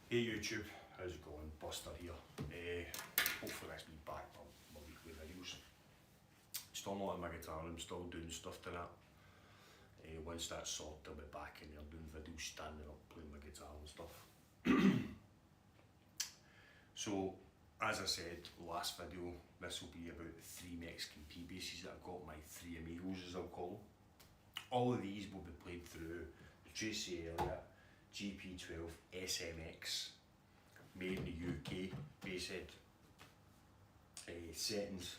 Hey YouTube, how's it going? Buster here. Hopefully next week back for my weekly videos. Still not in my guitar room, still doing stuff to that. Once that's sorted, I'll be back in there doing videos, standing up, playing my guitar and stuff. So, as I said, last video, this will be about the 3 Mexican P basses that I've got, my 3 Amigos as I'll call them. All of these will be played through the Tracy Elliott GP12 SMX, made in the UK, bass head. Settings,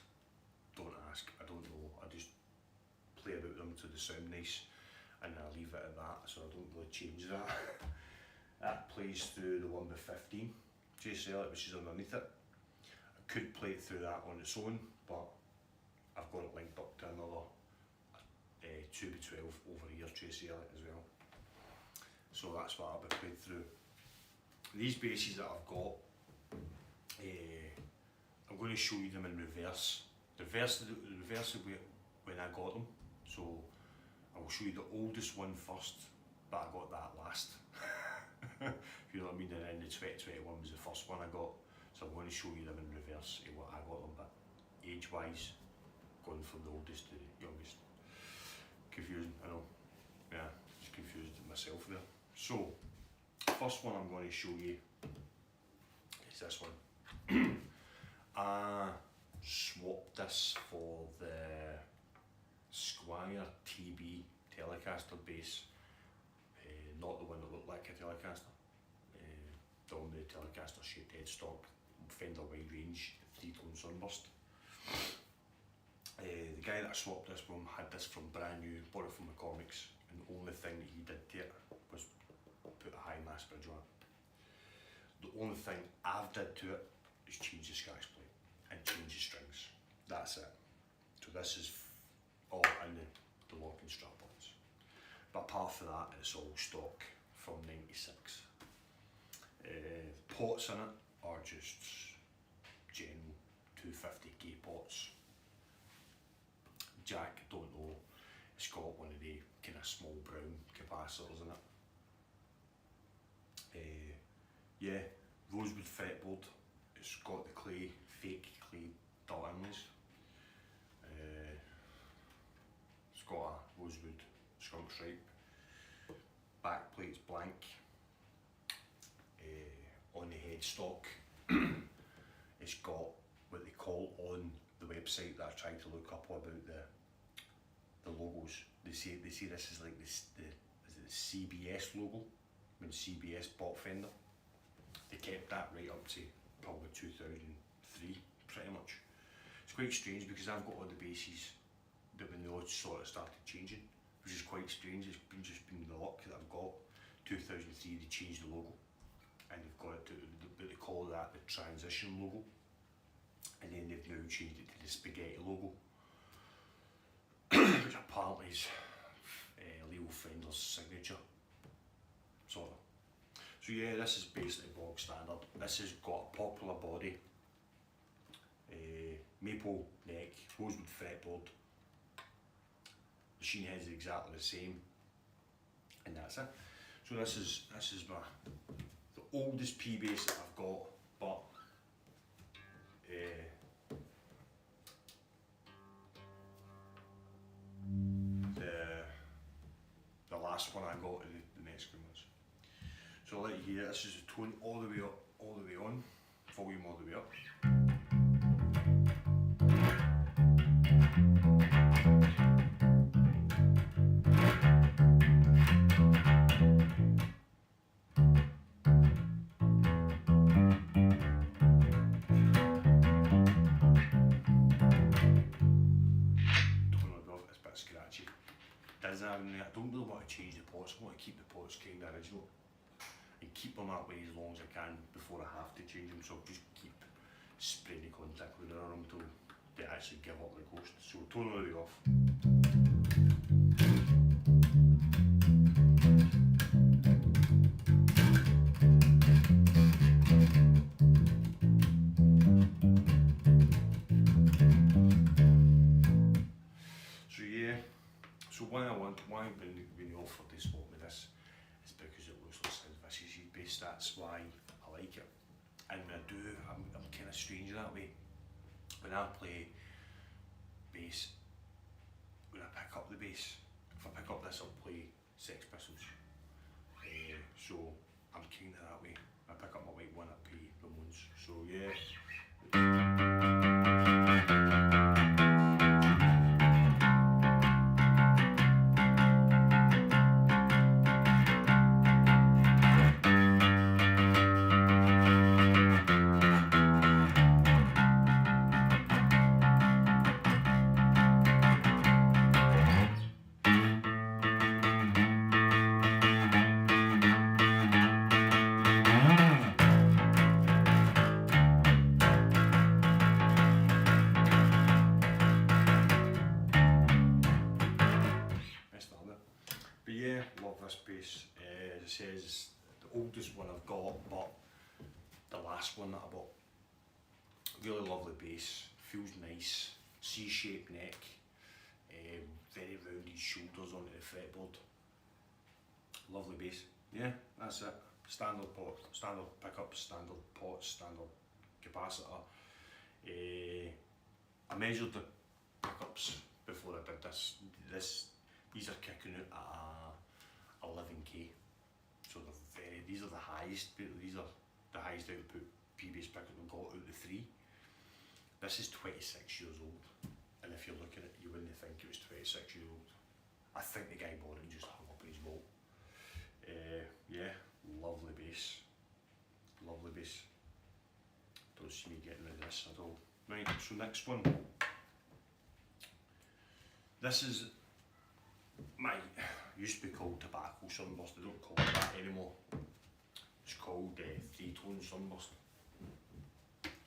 don't ask, I don't know, I just play about them to the sound nice and I leave it at that, so I don't really change that. That plays through the 1x15 Tracy Elliott, which is underneath it. I could play it through that on its own, but I've got it linked up to another 2x12 over here Tracy Elliott as well. So that's what I'll be played through. These basses that I've got, I'm going to show you them in reverse. The reverse of when I got them. So I will show you the oldest one first, but I got that last. You know what I mean? And then the 2021 was the first one I got. So I'm going to show you them in reverse, what I got them, but age-wise, going from the oldest to the youngest. Confusing, I know. Yeah, just confused myself there. So, first one I'm going to show you is this one. I swapped this for the Squire TB Telecaster bass, not the one that looked like a Telecaster, the one with the Telecaster shaped headstock, Fender wide range, 3-tone sunburst. The guy that I swapped this from had this from brand new, bought it from the comics, and the only thing that he did to it was put a high mass bridge on it. The only thing I've did to it is change the scratch plate and change the strings. That's it. So this is all in the locking strap-ons. But apart from that, it's all stock from '96. The pots in it are just general 250k pots. Jack, don't know, it's got one of the kind of small brown capacitors in it. Yeah, rosewood fretboard. It's got the clay, fake clay dot inlays. It's got a rosewood skunk stripe. Back plate's blank. On the headstock, it's got what they call on the website that I tried to look up about the logos. They say this is like the CBS logo when CBS bought Fender. They kept that right up to probably 2003, pretty much. It's quite strange because I've got all the basses that when they all sort of started changing, which is quite strange. It's just been the luck that I've got. 2003 they changed the logo and they've got it to, they call that the transition logo, and then they've now changed it to the spaghetti logo, which apparently is Leo Fender's signature, sort of. So yeah, this is basically bog standard. This has got a popular body, maple neck, rosewood fretboard. Machine head's exactly the same, and that's it. So this is the oldest P bass that I've got, but the last one I got in the Mexican ones. So I'll let you hear, this is the tone all the way up, all the way on, volume all the way up. Scratchy. I don't really want to change the pots, I want to keep the pots kind of original and keep them that way as long as I can before I have to change them, so I'll just keep spraying the contact cleaner on them until they actually give up the ghost. So tone all the way off. So why I've been offered to swap with this is because it looks like this is bass. That's why I I like it. And when I do, I'm kind of strange that way. When I play bass, when I pick up the bass, if I pick up this, I'll play Sex Pistols. So I'm kind of that way. I pick up my white one, I play Ramones. So yeah. But yeah, love this bass. As it says, the oldest one I've got, but the last one that I bought. Really lovely bass, feels nice, C-shaped neck, very rounded shoulders onto the fretboard. Lovely bass. Yeah, that's it. Standard pot, standard pickups, standard pots, standard capacitor. I measured the pickups before I did this. These are kicking out at 11k, so these are the highest. These are the highest output P-bass pickup we've got out of the three. This is 26 years old, and if you look at it, you wouldn't think it was 26 years old. I think the guy bought it and just hung up in his wall. Yeah, lovely bass, lovely bass. Don't see me getting rid of this at all. Right, so next one. This is used to be called tobacco sunburst. They don't call it that anymore. It's called three-tone sunburst.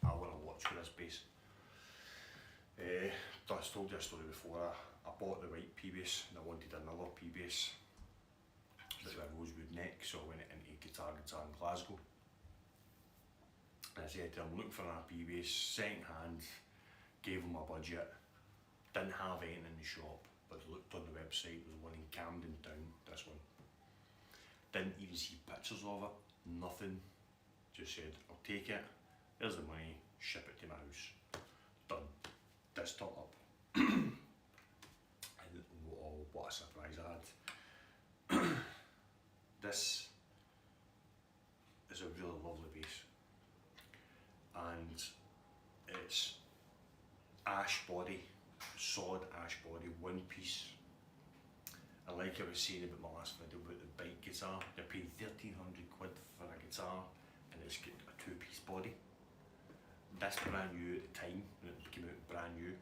I want to watch for this bass. I told you a story before. I bought the white P-bass and I wanted another P-bass with a rosewood neck, so I went into Guitar in Glasgow. And I said to him, I'm looking for an P-bass, second hand, gave him a budget, didn't have anything in the shop, but looked on the website, there was one in Camden Town, this one. Didn't even see pictures of it, nothing. Just said, I'll take it, there's the money, ship it to my house. Done. This turned up. And oh, what a surprise I had. This is a really lovely bass. And it's ash body, solid ash body, one piece. And like I was saying about my last video about the bike guitar, you're paying 1,300 quid for a guitar and it's got a two-piece body. This brand new at the time, when it came out brand new,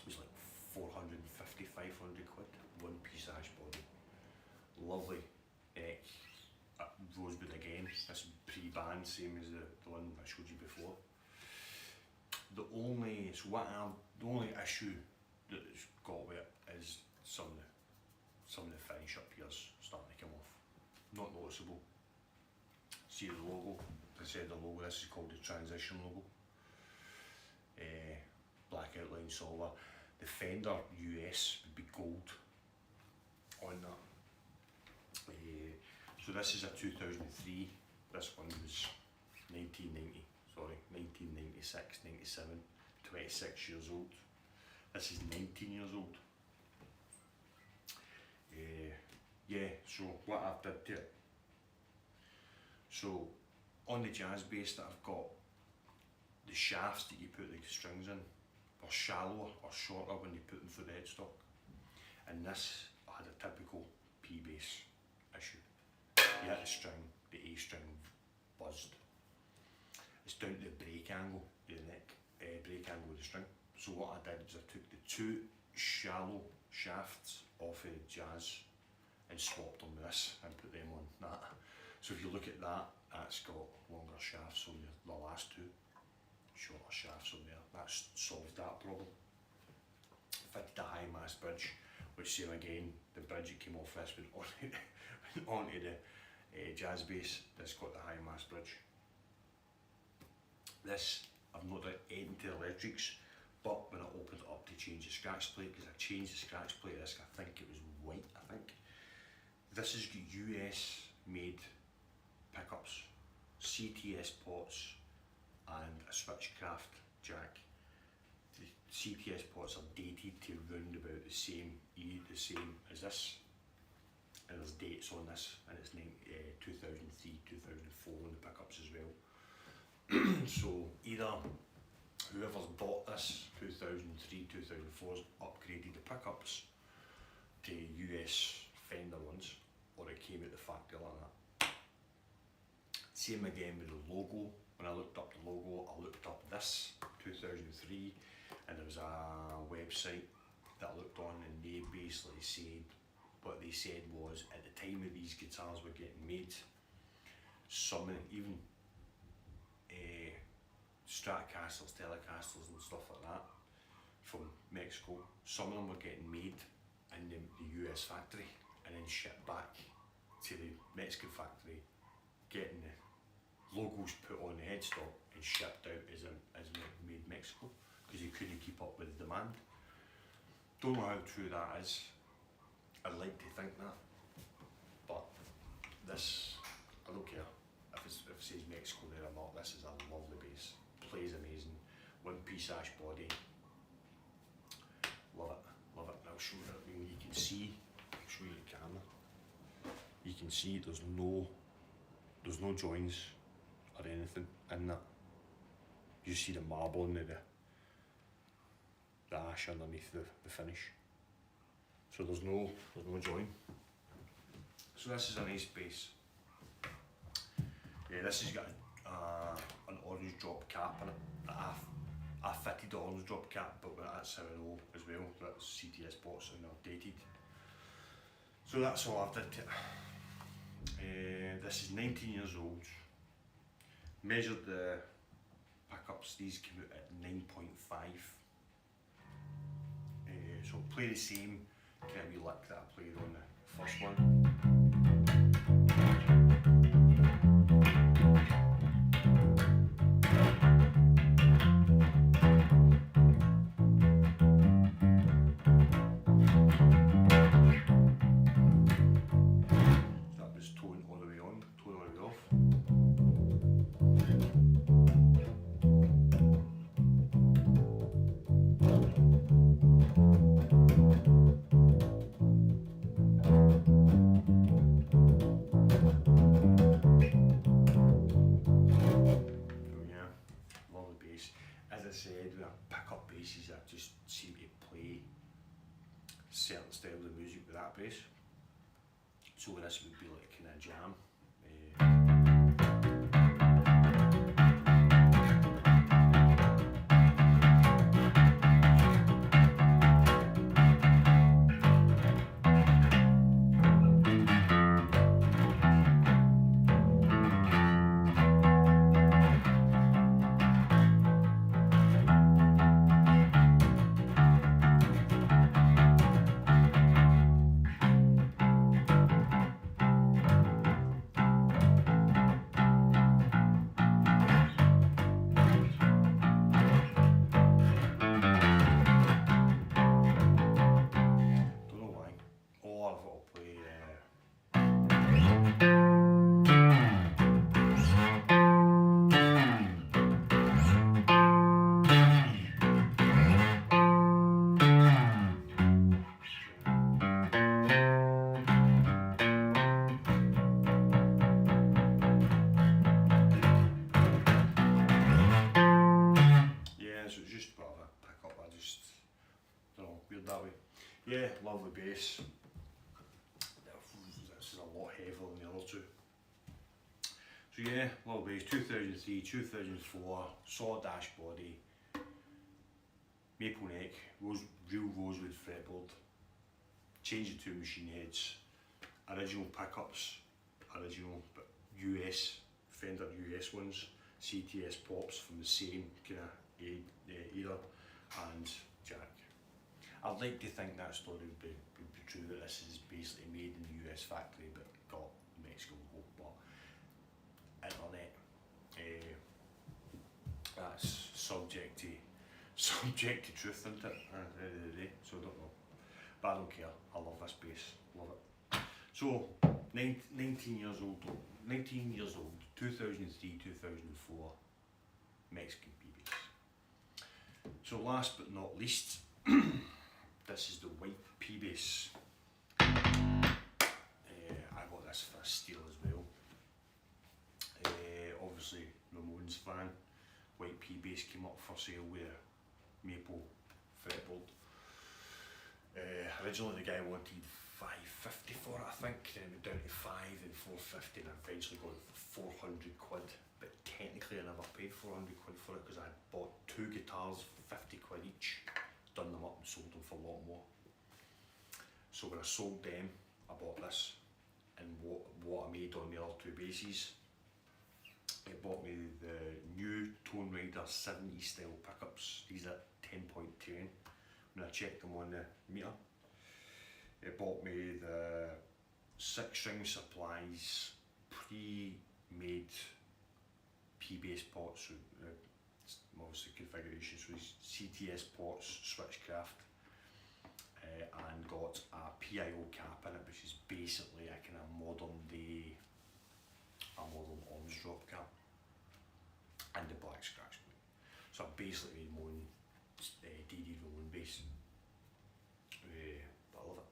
was like 450, 500 quid, one piece ash body. Lovely neck, rosewood again, this pre-band, same as the one I showed you before. The only issue that it's got with it is some of the finish up here's starting to come off. Not noticeable. See the logo, as I said the logo, this is called the transition logo. Black outline silver. The Fender US would be gold on that. So this is a 2003, this one was 1990, sorry, 1996, 97, 26 years old. This is 19 years old. Yeah, so what I've did to it. So on the jazz bass that I've got, the shafts that you put the strings in are shallower or shorter when you put them through the headstock. And this had a typical P-bass issue. You hit the string, the A string buzzed. It's down to the break angle, the neck, break angle of the string. So what I did was I took the two shallow shafts off of the jazz and swapped them with this and put them on that. So if you look at that, that's got longer shafts on the last two, shorter shafts on there. That's solved that problem. Fitted the high mass bridge, which same again, the bridge that came off this went onto the jazz bass. This got the high mass bridge. This, I've not done anything to electrics, but when I opened it up to change the scratch plate, because I changed the scratch plate of this, I think it was white, I think. This is US made pickups. CTS pots and a switchcraft jack. The CTS pots are dated to round about the same as this, and there's dates on this, and it's 2003, 2004 on the pickups as well. So either whoever's bought this 2003, 2004's upgraded the pickups to US Fender ones, or it came out the factory like that. Same again with the logo. When I looked up the logo, I looked up this 2003, and there was a website that I looked on, and they basically said, what they said was, at the time of these guitars were getting made, some of them, even Stratocasters, Telecasters and stuff like that from Mexico, some of them were getting made in the US factory and then shipped back to the Mexican factory, getting the logos put on the headstock and shipped out as made Mexico, because they couldn't keep up with the demand. Don't know how true that is. I'd like to think that, but this, I don't care if it says Mexico there or not. This is a lovely bass, plays amazing, one piece ash body, love it, love it. I'll show you, I mean, you can see, I'll show you the camera, you can see there's no joins or anything in that. You see the marble and the ash underneath the finish. So there's no join. So this is a nice bass. Yeah, this has got an orange drop cap in it. I fitted the orange drop cap, but that's how I know as well. That's CTS pots and they're dated. So that's all I've did to it. This is 19 years old. Measured the pickups, these came out at 9.5. So play the same kind of wee lick that I played on the first one. So that was tone all the way on, tone all the way off. As I said, with pickup basses, I just seem to play certain styles of music with that bass. So this would be like kind of jam. Yeah, lovely bass. This is a lot heavier than the other two. So yeah, lovely bass, 2003, 2004, solid dash body, maple neck, real rosewood fretboard, changed the two machine heads, original pickups, original but US, Fender US ones, CTS pops from the same kind of era, and jack. I'd like to think that story would be true, that this is basically made in the US factory but got Mexico logo, but internet, that's subject to truth, isn't it, at the end of the day, so I don't know. But I don't care, I love this bass, love it. So, 19 years old, 2003, 2004, Mexican P-bass. So last but not least, this is the white P-bass. I got this for a steal as well. Obviously, Ramones fan. White P-bass came up for sale with a maple fretboard. Originally the guy wanted $550 for it, I think, then it went down to $5 and $450, and I eventually got it for 400 quid. But technically I never paid 400 quid for it because I bought 2 guitars for 50 quid each, done them up and sold them for a lot more. So when I sold them, I bought this, and what I made on the other 2 basses, it bought me the new Tone Rider 70 style pickups. These are 10.10 when I checked them on the meter. It bought me the 6-string supplies pre-made P-bass pots, so obviously configuration, so these CTS pots, Switchcraft, and got a PIO cap in it, which is basically a kind of modern day, a modern arms drop cap, and the black scratch plate. So I basically made my own DD rolling bass. But I love it.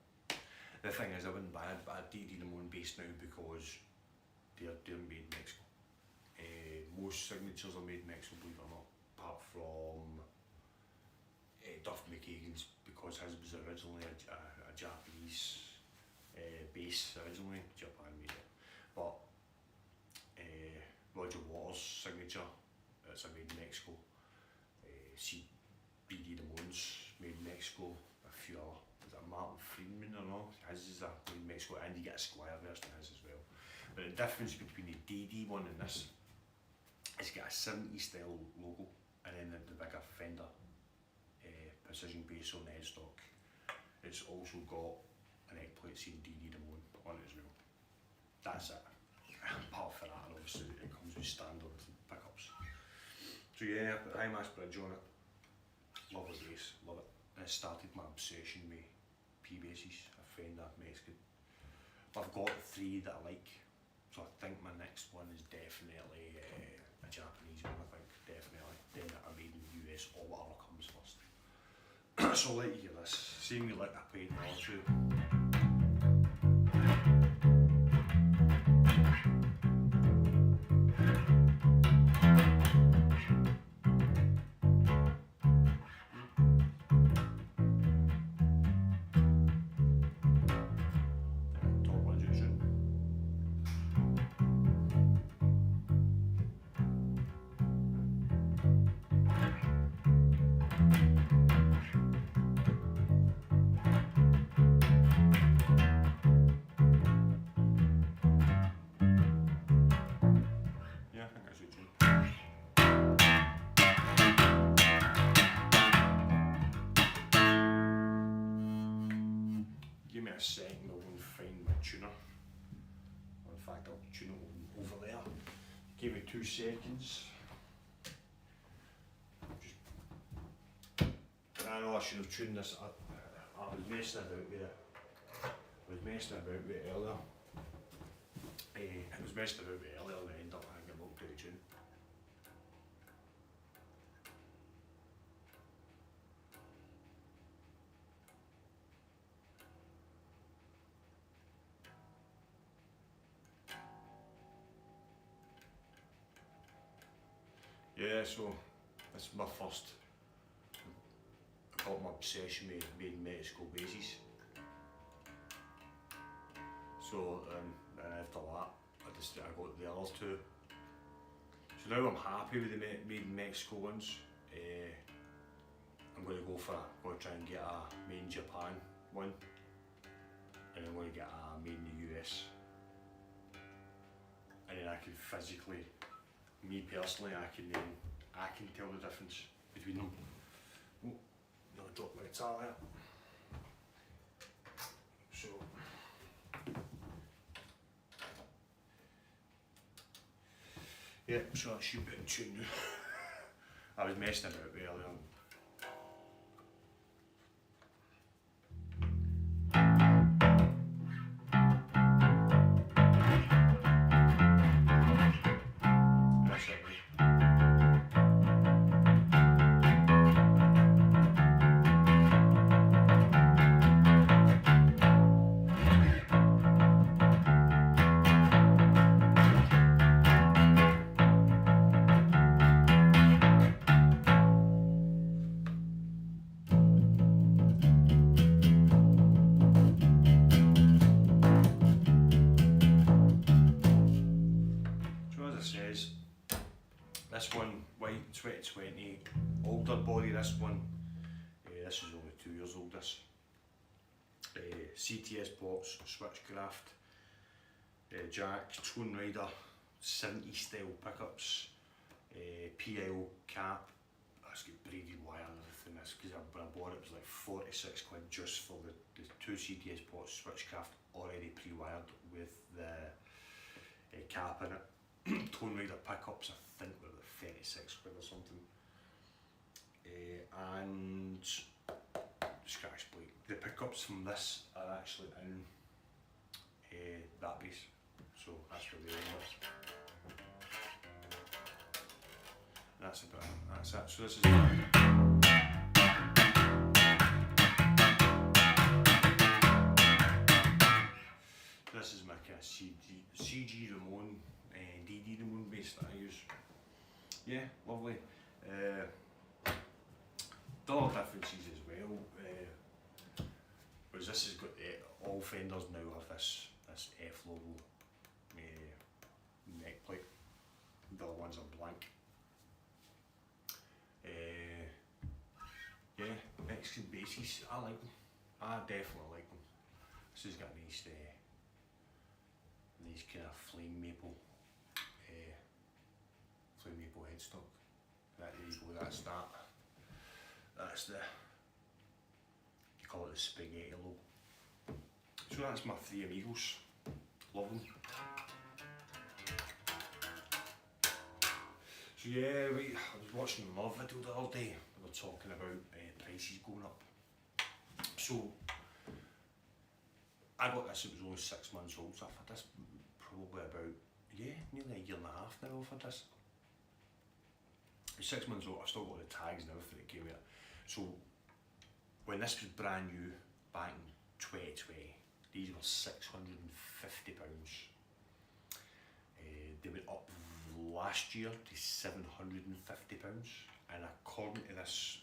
The thing is, I wouldn't buy it, but I DD my own bass now because they're made in Mexico. Most signatures are made in Mexico, believe it or not, apart from Duff McKagan's, because his was originally a Japanese bass originally. Japan made it, but Roger Waters' signature, it's made in Mexico. BD Ramones, made in Mexico. A few other, is that Martin Friedman or no? His is made in Mexico, and you get a Squire version of his as well. But the difference between the DD one and this, it's got a 70 style logo, and then the bigger Fender precision bass on the headstock. It's also got an egg plate saying DD Ramone on it as well. That's it. Apart from that, and obviously it comes with standard pickups. So yeah, I put high mass bridge on it. Love the bass, love it. And it started my obsession with P-basses, a Fender Mexican. I've got 3 that I like, so I think my next one is definitely a Japanese one, I think, definitely. Then a made in the US or whatever comes first. So I'll let you hear this. See me like I played my other 2. Give me a second, I won't find my tuner. Or in fact, I'll tune it over there. Give me 2 seconds. I know I should have tuned this up. I was messing about with it. Earlier. I was messing about with it earlier and I ended up having a look to the tune. Yeah, so this is my first. I got my obsession with made in Mexico basses. So and after that, I got the other 2. So now I'm happy with the made in Mexico ones. I'm going to try and get a made in Japan one, and I'm going to get a made in the US. And then I can physically, me personally, I can tell the difference between them. Oh, no, I dropped my guitar there. So, yeah, so I should be in tune now. I was messing about with earlier. as it says, this one, white 2020, older body this one, this is only 2 years old this. CTS box, switchcraft, jack, Tone Rider, 70 style pickups, PL cap, that's got braided wire and everything, this, because when I bought it was like 46 quid just for the 2 CTS box switchcraft already pre-wired with the cap in it. Tone Rider pickups I think were like 36 quid or something. And scratch plate. The pickups from this are actually in that piece, so that's where they are. That's about it. That's it. So this is my kind of CG Ramon, DD Ramon bass that I use. Yeah, lovely. The other differences as well was this has got all Fenders now have this F logo neck plate. The other ones are blank. Yeah, Mexican basses, I like them. I definitely like them. This has got nice kind of flame maple headstock. There you go, that's that. That's the, you call it the spaghetti logo. So that's my 3 Amigos. Love them. So yeah, I was watching another video the other day. We were talking about prices going up. So I got this, it was only 6 months old, so I've had this probably about, nearly a year and a half now I've had this. It's 6 months old, I've still got the tags and everything that came with it. So when this was brand new back in 2020, these were £650. They went up last year to £750, and according to this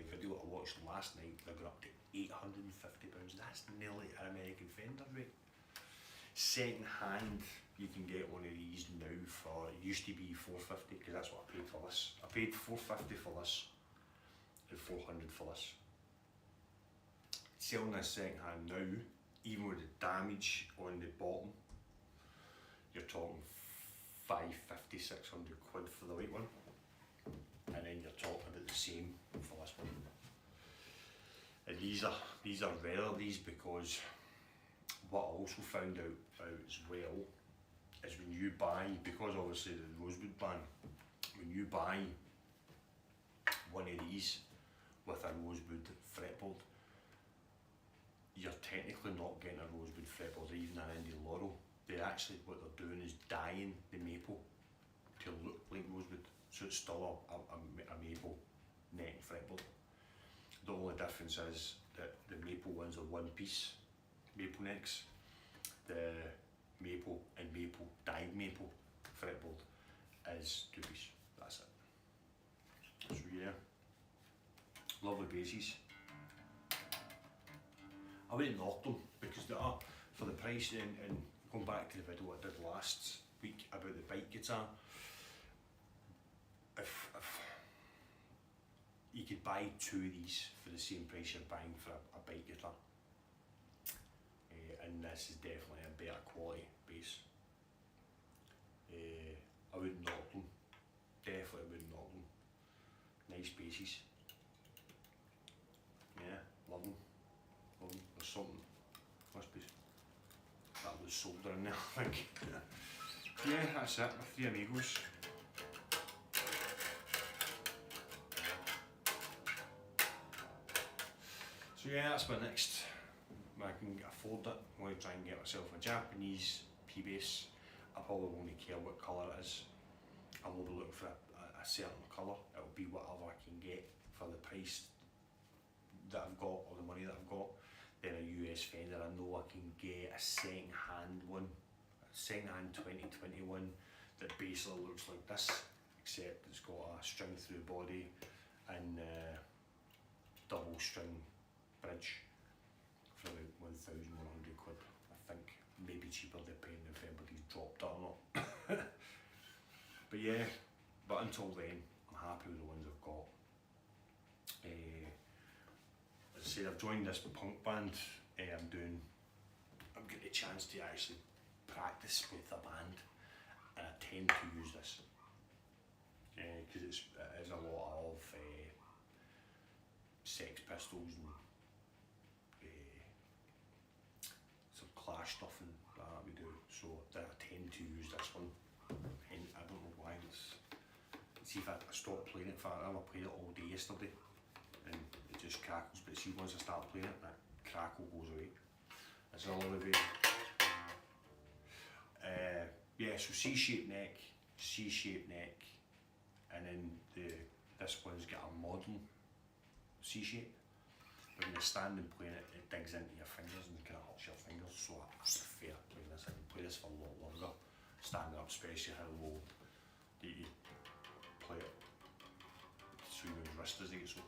video that I watched last night, they're going up to £850. That's nearly an American Fender rate. Second hand, you can get one of these now for, it used to be £450, because that's what I paid for this. I paid £450 for this and £400 for this. Selling this second hand now, even with the damage on the bottom, you're talking 550, 600 quid for the white one, and then you're talking about the same for this one. And these are rare, because what I also found out as well is when you buy, because obviously the Rosewood band, when you buy one of these with a Rosewood fretboard, you're technically not getting a Rosewood fretboard or even an Indy Laurel. They actually, what they're doing is dyeing the maple to look like Rosewood, so it's still a maple neck and fretboard. The only difference is that the maple ones are one piece maple necks. The maple and maple dyed maple fretboard is 2 piece. That's it. So yeah, lovely basses. I wouldn't knock them because they are, for the price, and going back to the video I did last week about the bike guitar, if you could buy 2 of these for the same price you're buying for a bike guitar, and this is definitely a better quality bass. I wouldn't knock them, definitely wouldn't knock them. Nice basses. Yeah, love them. There's something, must be, that was solder in there I think. Yeah, that's it, my 3 Amigos. So yeah, that's my next, when I can afford it, I'm going to try and get myself a Japanese P-bass. I probably won't care what colour it is. I will be looking for a certain colour. It'll be whatever I can get for the price that I've got, or the money that I've got. Then a US Fender, I know I can get a second hand one, a second hand 2021 that basically looks like this, except it's got a string through body and double string bridge for about 1,100 quid, I think. Maybe cheaper depending if anybody's dropped it or not. But yeah, but until then, I'm happy with the ones I've got. As I said, I've joined this punk band. I'm getting a chance to actually practice with a band, and I tend to use this because it is a lot of Sex Pistols and some Clash stuff and that we do. So I tend to use this one, and I don't know why. See if I stop playing it. I played it all day yesterday, and it just crackles. But see, once I start playing it, that crackle goes away. That's all of it. Yeah, so C-shaped neck, C-shaped neck, and then this one's got a modern C-shape. But when you're standing playing it, it digs into your fingers and kind of hurts your fingers. So I prefer playing this. I can play this for a lot longer. Standing up, especially how low that you play it. So your wrist as they get so.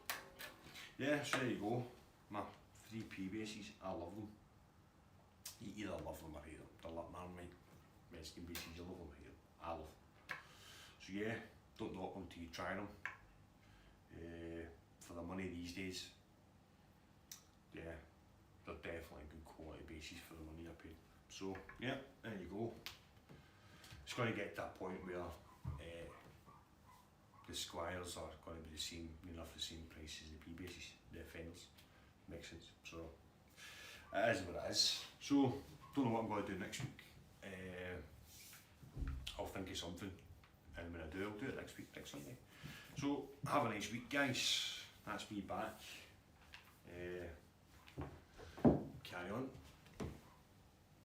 Yeah, so there you go. My 3P basses, I love them. You either love them or hate them. They're like my Mexican basses, you love them or hate them. I love them. So yeah, don't knock them till you try them. For the money these days, yeah, they're definitely good quality basses for the money I paid. So yeah, there you go. It's going to get to a point where the Squires are going to be the same, enough the same price as the P basses, the Fenders. Makes sense. So it is what it is. So don't know what I'm going to do next week. I'll think of something, and when I do, I'll do it next week, next Sunday. So have a nice week, guys. That's me back. Carry on.